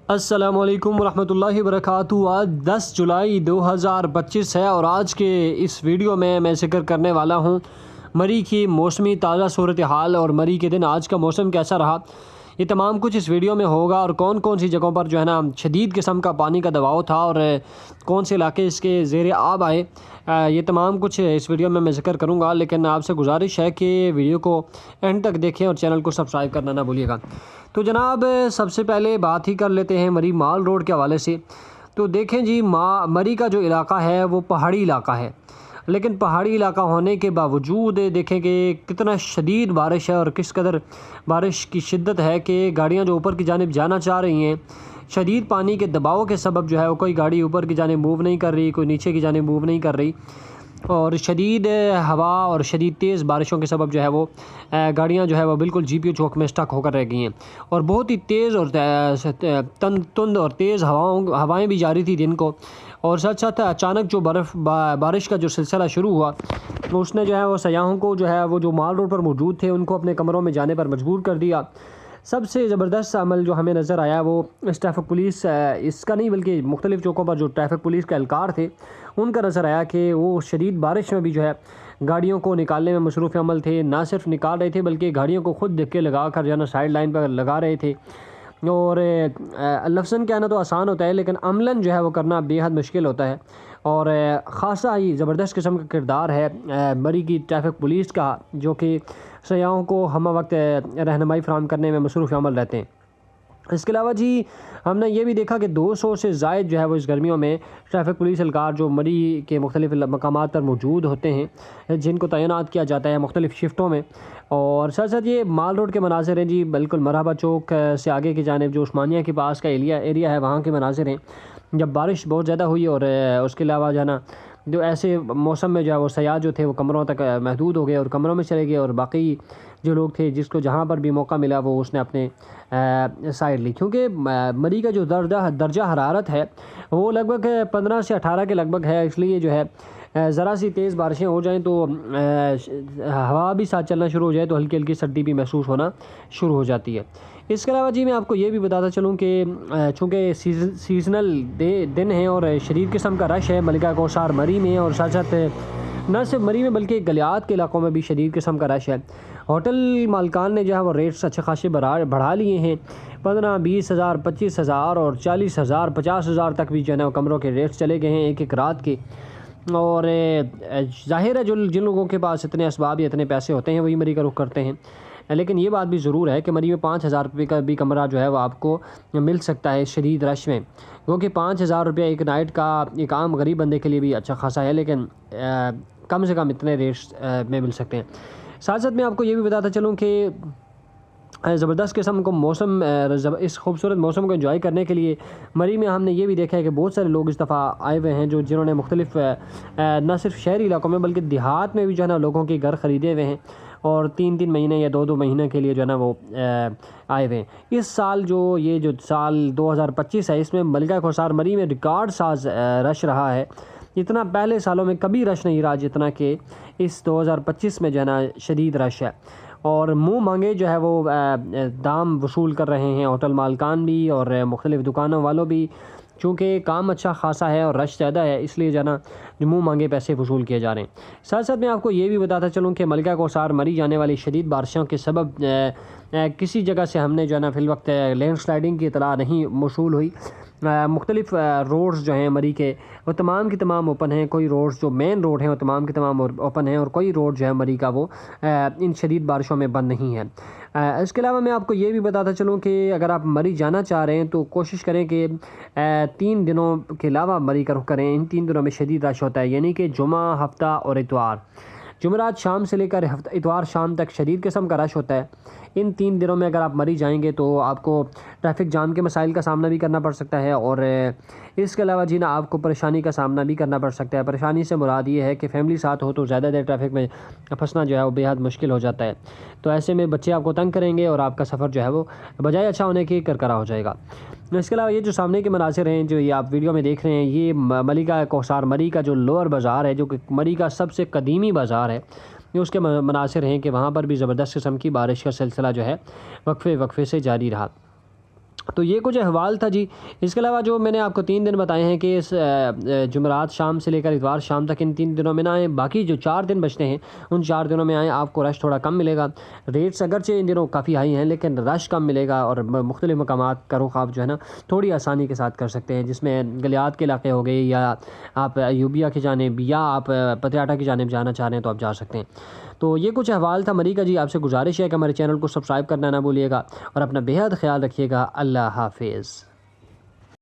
السلام علیکم ورحمۃ اللہ وبرکاتہ۔ آج 10 جولائی 2025 ہے اور آج کے اس ویڈیو میں ذکر کرنے والا ہوں مری کی موسمی تازہ صورتحال اور مری کے دن آج کا موسم کیسا رہا۔ یہ تمام کچھ اس ویڈیو میں ہوگا اور کون کون سی جگہوں پر جو ہے نا شدید قسم کا پانی کا دباؤ تھا اور کون سے علاقے اس کے زیر آب آئے، یہ تمام کچھ اس ویڈیو میں ذکر کروں گا، لیکن آپ سے گزارش ہے کہ ویڈیو کو اینڈ تک دیکھیں اور چینل کو سبسکرائب کرنا نہ بھولیے گا۔ تو جناب سب سے پہلے بات ہی کر لیتے ہیں مری مال روڈ کے حوالے سے۔ تو دیکھیں جی، مری کا جو علاقہ ہے وہ پہاڑی علاقہ ہے، لیکن پہاڑی علاقہ ہونے کے باوجود دیکھیں کہ کتنا شدید بارش ہے اور کس قدر بارش کی شدت ہے کہ گاڑیاں جو اوپر کی جانب جانا چاہ رہی ہیں، شدید پانی کے دباؤ کے سبب جو ہے وہ کوئی گاڑی اوپر کی جانب موو نہیں کر رہی، کوئی نیچے کی جانب موو نہیں کر رہی، اور شدید ہوا اور شدید تیز بارشوں کے سبب جو ہے وہ گاڑیاں جو ہے وہ بالکل جی پی او چوک میں اسٹک ہو کر رہ گئی ہیں، اور بہت ہی تیز اور تند اور تیز ہوائیں بھی جاری تھی دن کو، اور ساتھ ساتھ اچانک جو بارش کا جو سلسلہ شروع ہوا اس نے جو ہے وہ سیاحوں کو جو ہے وہ جو مال روڈ پر موجود تھے ان کو اپنے کمروں میں جانے پر مجبور کر دیا۔ سب سے زبردست عمل جو ہمیں نظر آیا وہ ٹریفک پولیس اس کا نہیں بلکہ مختلف چوکوں پر جو ٹریفک پولیس کے اہلکار تھے ان کا نظر آیا کہ وہ شدید بارش میں بھی جو ہے گاڑیوں کو نکالنے میں مصروف عمل تھے، نہ صرف نکال رہے تھے بلکہ گاڑیوں کو خود دھکے لگا کر جو ہے نا سائڈ لائن پر لگا رہے تھے، اور لفظاً کہنا تو آسان ہوتا ہے لیکن عملاً جو ہے وہ کرنا بے حد مشکل ہوتا ہے، اور خاصا ہی زبردست قسم کا کردار ہے مری کی ٹریفک پولیس کا، جو کہ سیاحوں کو ہمہ وقت رہنمائی فراہم کرنے میں مصروف عمل رہتے ہیں۔ اس کے علاوہ جی ہم نے یہ بھی دیکھا کہ 200 سے زائد جو ہے وہ اس گرمیوں میں ٹریفک پولیس اہلکار جو مری کے مختلف مقامات پر موجود ہوتے ہیں، جن کو تعینات کیا جاتا ہے مختلف شفٹوں میں، اور ساتھ ساتھ یہ مال روڈ کے مناظر ہیں جی، بالکل مرحبا چوک سے آگے کی جانب جو عثمانیہ کے پاس کا ایریا ہے وہاں کے مناظر ہیں، جب بارش بہت زیادہ ہوئی اور اس کے علاوہ جو ہے نا جو ایسے موسم میں جو ہے وہ سیاح جو تھے وہ کمروں تک محدود ہو گئے اور کمروں میں چلے گئے، اور باقی جو لوگ تھے جس کو جہاں پر بھی موقع ملا وہ اس نے اپنے سائڈ لی، کیونکہ مری کا جو درجہ حرارت ہے وہ لگ بھگ 15 سے 18 کے لگ بھگ ہے، اس لیے جو ہے ذرا سی تیز بارشیں ہو جائیں تو ہوا بھی ساتھ چلنا شروع ہو جائے تو ہلکی ہلکی سردی بھی محسوس ہونا شروع ہو جاتی ہے۔ اس کے علاوہ جی میں آپ کو یہ بھی بتاتا چلوں کہ چونکہ سیزنل دن ہیں اور شدید قسم کا رش ہے ملکہ کوثر مری میں، اور ساتھ ساتھ نہ صرف مری میں بلکہ گلیات کے علاقوں میں بھی شدید قسم کا رش ہے، ہوٹل مالکان نے جو ہے وہ ریٹس اچھے خاصے بڑھا لیے ہیں، 15,000 20,000 25,000 اور 40,000 50,000 تک بھی جو ہے نا کمروں کے ریٹس چلے گئے ہیں ایک رات کے، اور ظاہر ہے جن لوگوں کے پاس اتنے اسباب یا اتنے پیسے ہوتے ہیں وہی مری کا رخ کرتے ہیں، لیکن یہ بات بھی ضرور ہے کہ مری میں 5,000 روپے کا بھی کمرہ جو ہے وہ آپ کو مل سکتا ہے شدید رش میں، کیونکہ 5,000 روپیہ ایک نائٹ کا ایک عام غریب بندے کے لیے بھی اچھا خاصا ہے، لیکن کم سے کم اتنے ریٹس میں مل سکتے ہیں۔ ساتھ ساتھ میں آپ کو یہ بھی بتاتا چلوں کہ زبردست قسم کو موسم اس خوبصورت موسم کو انجوائے کرنے کے لیے مری میں ہم نے یہ بھی دیکھا ہے کہ بہت سارے لوگ اس دفعہ آئے ہوئے ہیں جنہوں نے مختلف نہ صرف شہری علاقوں میں بلکہ دیہات میں بھی جو ہے نا لوگوں کے گھر خریدے ہوئے ہیں، اور 3 مہینے یا 2 مہینے کے لیے جو ہے نا وہ آئے ہوئے ہیں۔ اس سال یہ جو سال 2025 ہے اس میں ملکہ کوثر مری میں ریکارڈ ساز رش رہا ہے، اتنا پہلے سالوں میں کبھی رش نہیں رہا جتنا کہ اس 2025 میں جو ہے نا شدید رش ہے، اور منہ مانگے جو ہے وہ دام وصول کر رہے ہیں ہوٹل مالکان بھی اور مختلف دکانوں والوں بھی، چونکہ کام اچھا خاصا ہے اور رش زیادہ ہے اس لیے جو ہے نا منہ مانگے پیسے وصول کیے جا رہے ہیں۔ ساتھ ساتھ میں آپ کو یہ بھی بتاتا چلوں کہ ملکہ کوثر مری جانے والی شدید بارشوں کے سبب کسی جگہ سے ہم نے جو ہے نا فی الوقت لینڈ سلائڈنگ کی اطلاع نہیں موصول ہوئی، مختلف روڈز جو ہیں مری کے وہ تمام کی تمام اوپن ہیں، کوئی روڈز جو مین روڈ ہیں وہ تمام کی تمام اوپن ہیں، اور کوئی روڈ جو ہے مری کا وہ ان شدید بارشوں میں بند نہیں ہے۔ اس کے علاوہ میں آپ کو یہ بھی بتاتا چلوں کہ اگر آپ مری جانا چاہ رہے ہیں تو کوشش کریں کہ 3 دنوں کے علاوہ مری کا رخ کریں، ان 3 دنوں میں شدید رش ہوتا ہے، یعنی کہ جمعہ، ہفتہ اور اتوار، جمعرات شام سے لے کر اتوار شام تک شدید قسم کا رش ہوتا ہے۔ ان 3 دنوں میں اگر آپ مری جائیں گے تو آپ کو ٹریفک جام کے مسائل کا سامنا بھی کرنا پڑ سکتا ہے، اور اس کے علاوہ جی نا آپ کو پریشانی کا سامنا بھی کرنا پڑ سکتا ہے۔ پریشانی سے مراد یہ ہے کہ فیملی ساتھ ہو تو زیادہ دیر ٹریفک میں پھنسنا جو ہے وہ بے حد مشکل ہو جاتا ہے، تو ایسے میں بچے آپ کو تنگ کریں گے اور آپ کا سفر جو ہے وہ بجائے اچھا ہونے کے کرکرا ہو جائے گا۔ اس کے علاوہ یہ جو سامنے کے مناظر ہیں جو یہ آپ ویڈیو میں دیکھ رہے ہیں، یہ ملکہ کوثر مری کا جو لوور بازار ہے جو کہ مری کا سب سے قدیمی بازار ہے، یہ اس کے مناظر ہیں کہ وہاں پر بھی زبردست قسم کی بارش کا سلسلہ جو ہے وقفے سے جاری رہا۔ تو یہ کچھ احوال تھا جی۔ اس کے علاوہ جو میں نے آپ کو 3 دن بتائے ہیں کہ اس جمعرات شام سے لے کر اتوار شام تک ان 3 دنوں میں نہ آئیں، باقی جو 4 دن بچتے ہیں ان 4 دنوں میں آئیں، آپ کو رش تھوڑا کم ملے گا۔ ریٹس اگرچہ ان دنوں کافی ہائی ہیں لیکن رش کم ملے گا، اور مختلف مقامات کا رخ آپ جو ہے نا تھوڑی آسانی کے ساتھ کر سکتے ہیں، جس میں گلیات کے علاقے ہو گئے، یا آپ ایوبیہ کی جانب، یا آپ پتیاٹا کی جانب جانا چاہ رہے ہیں تو آپ جا سکتے ہیں۔ تو یہ کچھ احوال تھا مری کا جی۔ آپ سے گزارش ہے کہ ہمارے چینل کو سبسکرائب کرنا نہ بھولیے گا، اور اپنا بے حد خیال رکھیے گا۔ اللہ حافظ۔